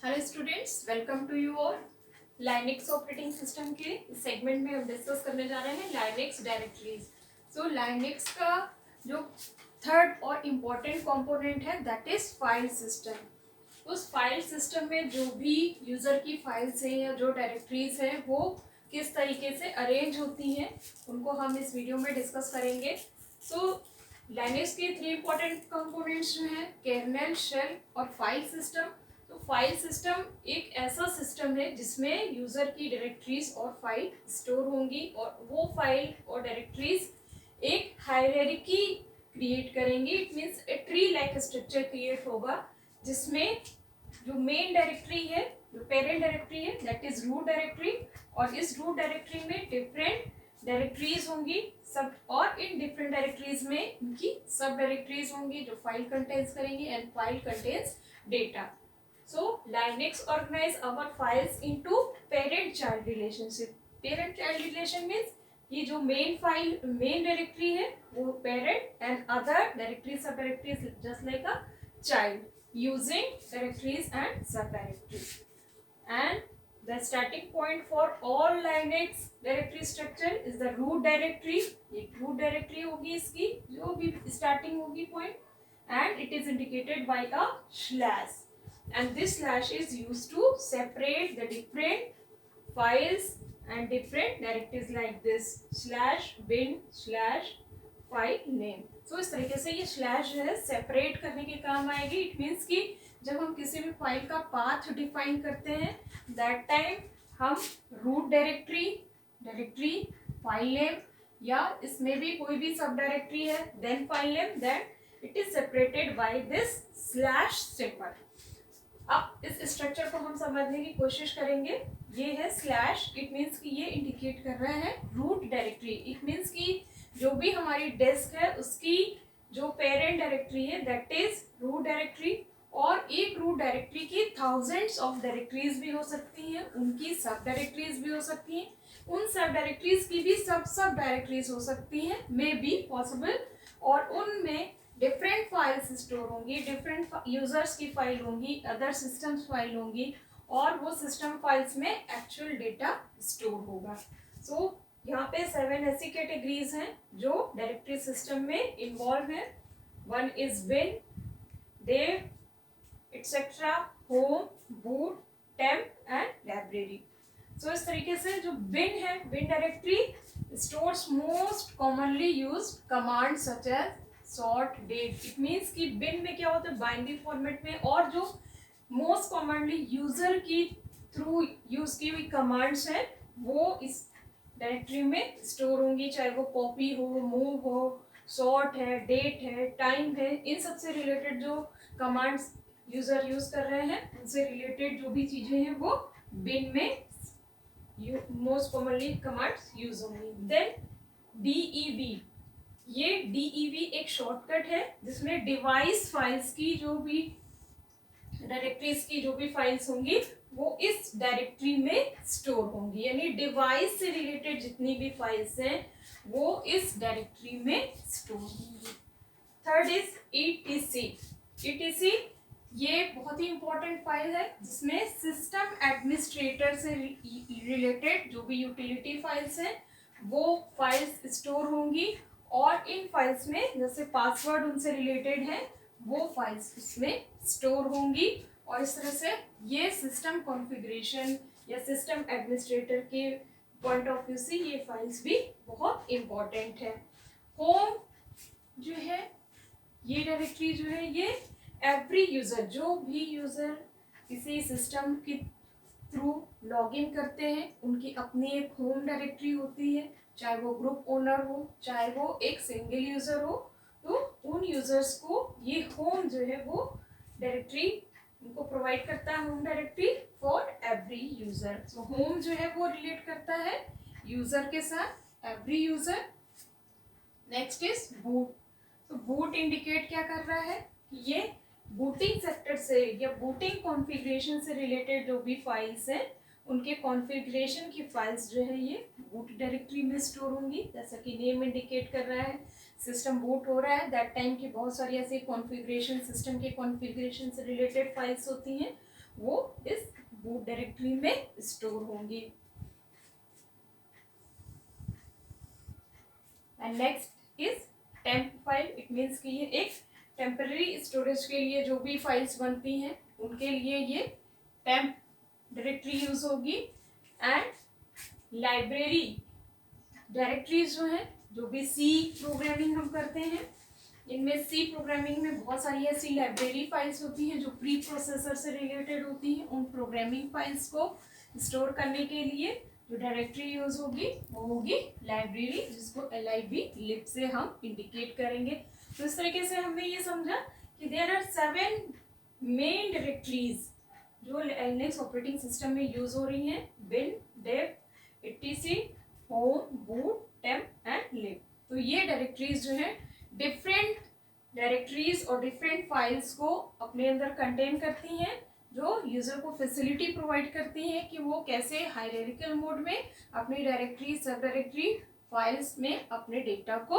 Hello students, welcome to you all. Linux operating system के segment में हम discuss करने जा रहे हैं लाइनेक्स डायरेक्टरीज। सो लाइनेक्स का जो थर्ड और इम्पोर्टेंट कंपोनेंट है दैट इज फाइल सिस्टम। उस फाइल सिस्टम में जो भी यूजर की फाइल्स हैं या जो डायरेक्टरीज हैं वो किस तरीके से अरेंज होती हैं उनको हम इस वीडियो में डिस्कस करेंगे। सो लाइनेक्स के थ्री इम्पोर्टेंट कंपोनेंट्स जो हैं कर्नेल, शेल और फाइल सिस्टम। तो फाइल सिस्टम एक ऐसा सिस्टम है जिसमें यूजर की डायरेक्टरीज और फाइल स्टोर होंगी और वो फाइल और डायरेक्टरीज एक हायरार्की क्रिएट करेंगी। It means a tree like structure create होगा जिसमें जो मेन डायरेक्टरी है, जो पेरेंट डायरेक्टरी है दैट इज रूट डायरेक्टरी, और इस रूट डायरेक्टरी में डिफरेंट डायरेक्टरीज होंगी सब, और इन डिफरेंट डायरेक्टरीज में इनकी सब डायरेक्टरीज होंगी जो फाइल कंटेन्स करेंगी and file contains data. So Linux organize our files into parent-child relationship. Parent-child relation means ये जो main file, main directory है वो parent and other directories, sub-directories just like a child using directories and sub-directories. And the starting point for all Linux directory structure is the root directory. ये root directory होगी इसकी जो भी starting होगी point, and it is indicated by a slash. And this slash is used to separate the different files and different directories like this slash bin slash file name. So इस तरीके से ये slash जो है separate करने के काम आएगी। इट मीन्स कि जब हम किसी भी फाइल का पाथ डिफाइन करते हैं दैट टाइम हम रूट डायरेक्टरी फाइल नेम, या इसमें भी कोई भी सब डायरेक्टरी है then file name, then it is separated by this slash symbol. अब इस स्ट्रक्चर को हम समझने की कोशिश करेंगे। ये है स्लैश, इट मीन्स कि ये इंडिकेट कर रहा है रूट डायरेक्टरी। इट मीन्स कि जो भी हमारी डिस्क है उसकी जो पेरेंट डायरेक्टरी है दैट इज रूट डायरेक्टरी, और एक रूट डायरेक्टरी की थाउजेंड्स ऑफ डायरेक्टरीज भी हो सकती हैं, उनकी सब डायरेक्टरीज भी हो सकती हैं, उन सब डायरेक्टरीज की भी सब डायरेक्टरीज हो सकती हैं, मे बी पॉसिबल, और उनमें डिफरेंट फाइल्स स्टोर होंगी, डिफरेंट यूजर्स की फाइल होंगी, अदर सिस्टम्स फाइल होंगी, और वो सिस्टम फाइल्स में एक्चुअल डेटा स्टोर होगा। सो यहाँ पे 7 ऐसी कैटेगरीज हैं जो डायरेक्टरी सिस्टम में इन्वॉल्व है। One is bin, dev, etcetera, home, boot, temp and library. So इस तरीके से जो बिन है, bin directory stores most commonly used command such as sort, date. It means कि बिन में क्या होता है बाइनरी फॉर्मेट में, और जो मोस्ट कॉमनली यूजर की थ्रू यूज की हुई कमांड्स हैं वो इस डायरेक्टरी में स्टोर होंगी, चाहे वो कॉपी हो, मूव हो, सॉर्ट है, डेट है, टाइम है, इन सब से रिलेटेड जो कमांड्स यूजर यूज कर रहे हैं उनसे रिलेटेड जो भी चीजें हैं वो बिन में मोस्ट कॉमनली कमांड्स यूज होंगी। देन DEV, ये DEV एक शॉर्टकट है जिसमें डिवाइस फाइल्स की जो भी डायरेक्टरीज की जो भी फाइल्स होंगी वो इस डायरेक्टरी में स्टोर होंगी, यानी डिवाइस से रिलेटेड जितनी भी फाइल्स हैं वो इस डायरेक्टरी में स्टोर होंगी। Third is ETC। ETC ये बहुत ही इंपॉर्टेंट फाइल है जिसमें सिस्टम एडमिनिस्ट्रेटर से रिलेटेड जो भी यूटिलिटी फाइल्स हैं वो फाइल्स स्टोर होंगी, और इन फाइल्स में जैसे पासवर्ड उनसे रिलेटेड है वो फाइल्स इसमें स्टोर होंगी, और इस तरह से ये सिस्टम कॉन्फ़िगरेशन या सिस्टम एडमिनिस्ट्रेटर के पॉइंट ऑफ व्यू से ये फाइल्स भी बहुत इम्पॉर्टेंट है। होम जो है, ये डायरेक्टरी जो है ये एवरी यूज़र, जो भी यूज़र किसी सिस्टम के थ्रू लॉगिन करते हैं उनकी अपनी एक होम डायरेक्टरी होती है, चाहे वो ग्रुप ओनर हो चाहे वो एक सिंगल यूज़र हो, तो उन यूज़र्स को ये होम जो है वो डायरेक्टरी उनको प्रोवाइड करता है, home directory for every user. So home जो है वो रिलेट करता है यूज़र के साथ, every user. Next is boot. तो बूट इंडिकेट क्या कर रहा है कि ये बूटिंग सेक्टर से या बूटिंग कॉन्फ़िगरेशन से रिलेटेड जो भी फाइल्स हैं उनके कॉन्फ़िगरेशन की फाइल्स जो है ये बूट डायरेक्टरी में स्टोर होंगी। जैसा कि नेम इंडिकेट कर रहा है सिस्टम बूट हो रहा है दैट टाइम की बहुत सारी ऐसी कॉन्फ़िगरेशन, सिस्टम के कॉन्फ़िगरेशन से रिलेटेड फाइल्स होती हैं वो इस बूट डायरेक्टरी में स्टोर होंगी। And next is temp file. It means कि ये एक टेम्पररी स्टोरेज के लिए जो भी फाइल्स बनती हैं उनके लिए ये टेम्प डायरेक्टरी यूज होगी। एंड लाइब्रेरी डायरेक्टरीज जो है, जो भी सी प्रोग्रामिंग हम करते हैं, इनमें सी प्रोग्रामिंग में बहुत सारी ऐसी लाइब्रेरी फाइल्स होती हैं जो प्री प्रोसेसर से रिलेटेड होती हैं। उन प्रोग्रामिंग फाइल्स को स्टोर करने के लिए जो डायरेक्टरी यूज होगी वो होगी लाइब्रेरी, जिसको LIB से हम इंडिकेट करेंगे। तो इस तरीके से हमने ये समझा कि देयर आर 7 मेन डायरेक्टरीज जो लिनक्स ऑपरेटिंग सिस्टम में यूज हो रही हैं: bin, dev, etc, home, boot, temp and lib। तो ये डायरेक्टरीज जो है डिफरेंट डायरेक्टरीज और डिफरेंट फाइल्स को अपने अंदर कंटेन करती हैं, जो यूजर को फैसिलिटी प्रोवाइड करती हैं कि वो कैसे हायरार्किकल मोड में अपनी डायरेक्टरी, सब डायरेक्टरी फाइल्स में अपने डेटा को